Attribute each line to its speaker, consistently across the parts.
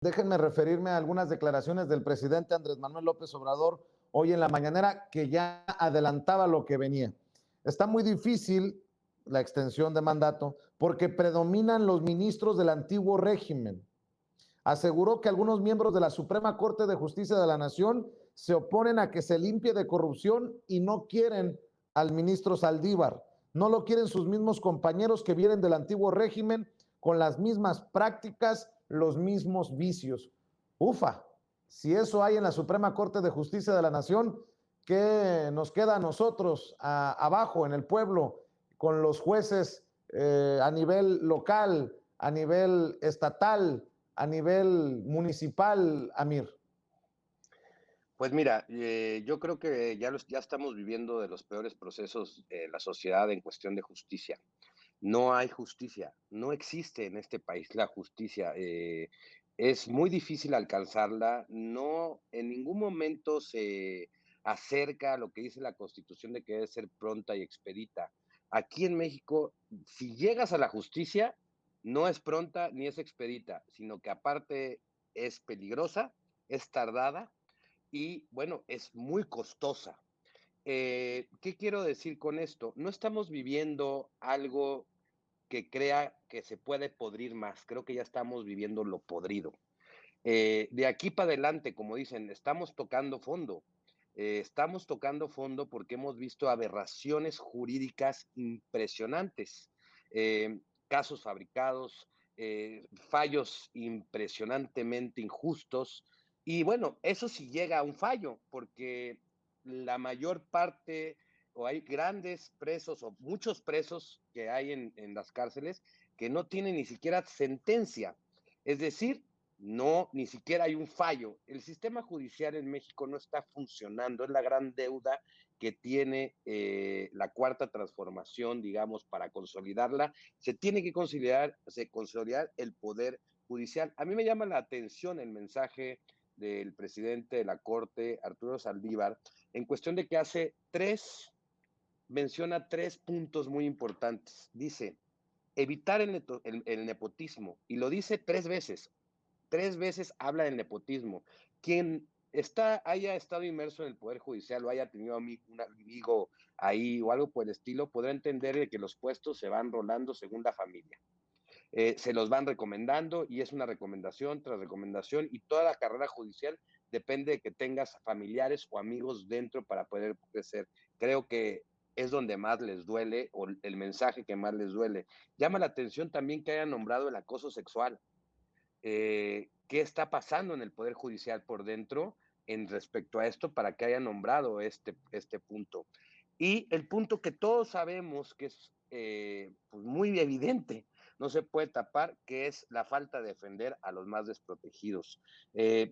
Speaker 1: Déjenme referirme a algunas declaraciones del presidente Andrés Manuel López Obrador hoy en la mañanera, que ya adelantaba lo que venía. Está muy difícil la extensión de mandato porque predominan los ministros del antiguo régimen. Aseguró que algunos miembros de la Suprema Corte de Justicia de la Nación se oponen a que se limpie de corrupción y no quieren al ministro Saldívar. No lo quieren sus mismos compañeros que vienen del antiguo régimen con las mismas prácticas, los mismos vicios. Ufa, si eso hay en la Suprema Corte de Justicia de la Nación, ¿qué nos queda a nosotros abajo en el pueblo con los jueces a nivel local, a nivel estatal, a nivel municipal, Amir?
Speaker 2: Pues mira, yo creo que ya estamos viviendo de los peores procesos de la sociedad en cuestión de justicia. No hay justicia, no existe en este país la justicia. Es muy difícil alcanzarla, no en ningún momento se acerca a lo que dice la Constitución de que debe ser pronta y expedita. Aquí en México, si llegas a la justicia, no es pronta ni es expedita, sino que aparte es peligrosa, es tardada y bueno, es muy costosa. ¿Qué quiero decir con esto? No estamos viviendo algo que crea que se puede podrir más. Creo que ya estamos viviendo lo podrido. De aquí para adelante, como dicen, estamos tocando fondo. Estamos tocando fondo porque hemos visto aberraciones jurídicas impresionantes, casos fabricados, fallos impresionantemente injustos. Y bueno, eso sí llega a un fallo, porque la mayor parte o hay grandes presos o muchos presos que hay en las cárceles que no tienen ni siquiera sentencia. Es decir, no, ni siquiera hay un fallo. El sistema judicial en México no está funcionando, es la gran deuda que tiene la cuarta transformación, digamos, para consolidarla. Se tiene que consolidar el poder judicial. A mí me llama la atención el mensaje del presidente de la Corte, Arturo Saldívar, en cuestión de que menciona tres puntos muy importantes. Dice, evitar el nepotismo, y lo dice tres veces habla del nepotismo. Quien haya estado inmerso en el Poder Judicial o haya tenido un amigo ahí o algo por el estilo, podrá entender que los puestos se van rolando según la familia. Se los van recomendando y es una recomendación tras recomendación y toda la carrera judicial depende de que tengas familiares o amigos dentro para poder crecer. Creo que es donde más les duele o el mensaje que más les duele. Llama la atención también que hayan nombrado el acoso sexual. ¿Qué está pasando en el Poder Judicial por dentro en respecto a esto para que haya nombrado este punto? Y el punto que todos sabemos que es pues muy evidente, no se puede tapar, que es la falta de defender a los más desprotegidos.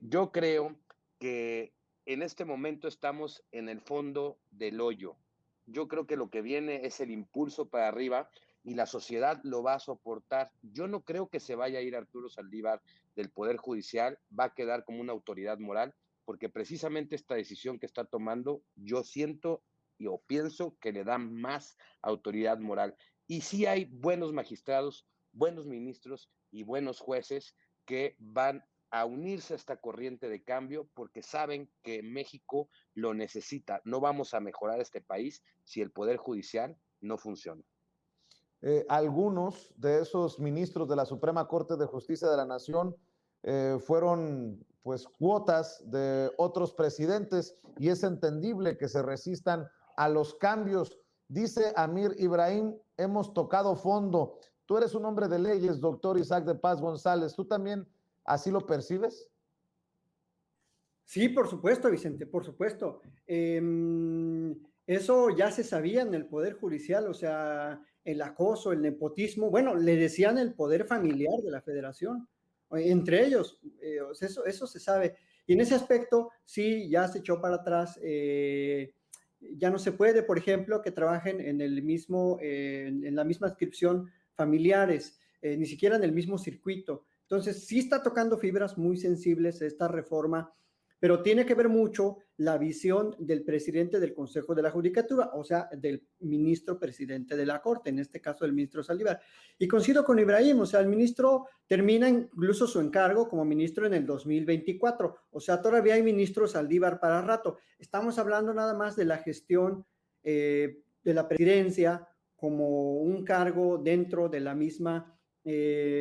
Speaker 2: Yo creo que en este momento estamos en el fondo del hoyo. Yo creo que lo que viene es el impulso para arriba y la sociedad lo va a soportar. Yo no creo que se vaya a ir Arturo Saldívar del Poder Judicial, va a quedar como una autoridad moral, porque precisamente esta decisión que está tomando, yo siento o pienso que le da más autoridad moral. Y sí hay buenos magistrados, buenos ministros y buenos jueces que van a unirse a esta corriente de cambio porque saben que México lo necesita. No vamos a mejorar este país si el Poder Judicial no funciona.
Speaker 1: Algunos de esos ministros de la Suprema Corte de Justicia de la Nación fueron pues cuotas de otros presidentes y es entendible que se resistan a los cambios. Dice Amir Ibrahim, hemos tocado fondo. Tú eres un hombre de leyes, doctor Isaac de Paz González. ¿Tú también así lo percibes?
Speaker 3: Sí, por supuesto, Vicente, por supuesto. Eso ya se sabía en el Poder Judicial, o sea, el acoso, el nepotismo, bueno, le decían el poder familiar de la Federación, entre ellos, o sea, eso se sabe. Y en ese aspecto, sí, ya se echó para atrás. Ya no se puede, por ejemplo, que trabajen en el mismo, en la misma adscripción familiares, ni siquiera en el mismo circuito. Entonces, sí está tocando fibras muy sensibles esta reforma pero tiene que ver mucho la visión del presidente del Consejo de la Judicatura, o sea, del ministro presidente de la Corte, en este caso del ministro Saldívar. Y coincido con Ibrahim, o sea, el ministro termina incluso su encargo como ministro en el 2024, o sea, todavía hay ministro Saldívar para rato. Estamos hablando nada más de la gestión de la presidencia como un cargo dentro de la misma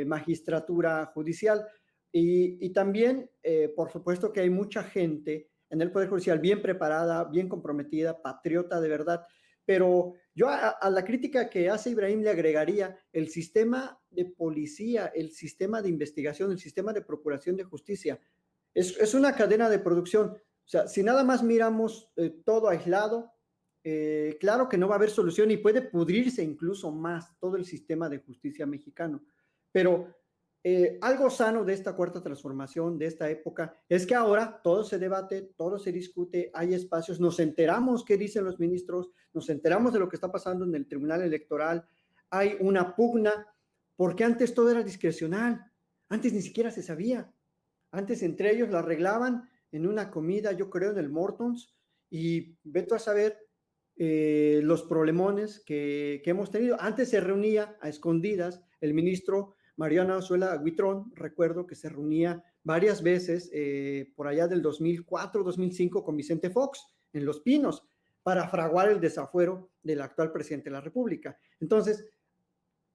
Speaker 3: magistratura judicial. Y también, por supuesto, que hay mucha gente en el Poder Judicial bien preparada, bien comprometida, patriota de verdad. Pero yo a la crítica que hace Ibrahim le agregaría el sistema de policía, el sistema de investigación, el sistema de procuración de justicia. Es una cadena de producción. O sea, si nada más miramos todo aislado, claro que no va a haber solución y puede pudrirse incluso más todo el sistema de justicia mexicano. Pero algo sano de esta cuarta transformación, de esta época, es que ahora todo se debate, todo se discute, hay espacios, nos enteramos qué dicen los ministros, nos enteramos de lo que está pasando en el Tribunal Electoral, hay una pugna, porque antes todo era discrecional, antes ni siquiera se sabía, antes entre ellos lo arreglaban en una comida, yo creo, en el Mortons, y vete a saber los problemones que hemos tenido. Antes se reunía a escondidas el ministro Mariana Ozuela Huitrón, recuerdo que se reunía varias veces por allá del 2004, 2005 con Vicente Fox en Los Pinos para fraguar el desafuero del actual presidente de la República. Entonces,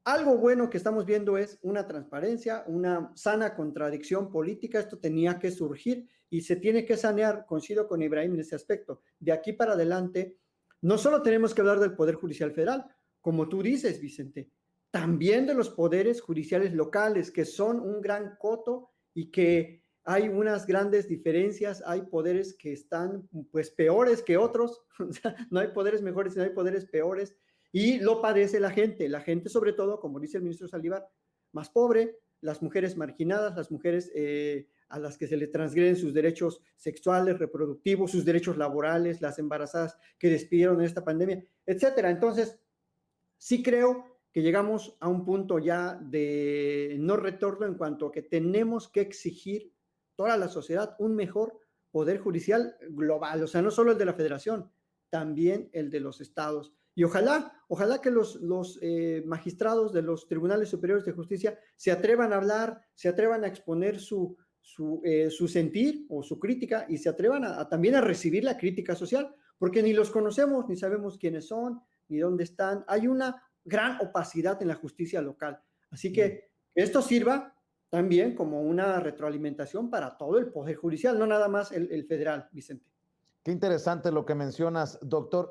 Speaker 3: algo bueno que estamos viendo es una transparencia, una sana contradicción política. Esto tenía que surgir y se tiene que sanear. Coincido con Ibrahim en ese aspecto. De aquí para adelante, no solo tenemos que hablar del Poder Judicial Federal, como tú dices, Vicente, también de los poderes judiciales locales, que son un gran coto y que hay unas grandes diferencias, hay poderes que están pues peores que otros, o sea, no hay poderes mejores, no hay poderes peores, y lo padece la gente sobre todo, como dice el ministro Saldívar, más pobre, las mujeres marginadas, las mujeres a las que se les transgreden sus derechos sexuales, reproductivos, sus derechos laborales, las embarazadas que despidieron en esta pandemia, etcétera. Entonces, sí creo que llegamos a un punto ya de no retorno en cuanto a que tenemos que exigir toda la sociedad un mejor poder judicial global, o sea, no solo el de la federación, también el de los estados. Y ojalá que los magistrados de los tribunales superiores de justicia se atrevan a hablar, se atrevan a exponer su sentir o su crítica y se atrevan también a recibir la crítica social, porque ni los conocemos, ni sabemos quiénes son, ni dónde están. Hay una gran opacidad en la justicia local. Así que esto sirva también como una retroalimentación para todo el Poder Judicial, no nada más el federal, Vicente.
Speaker 1: Qué interesante lo que mencionas, doctor.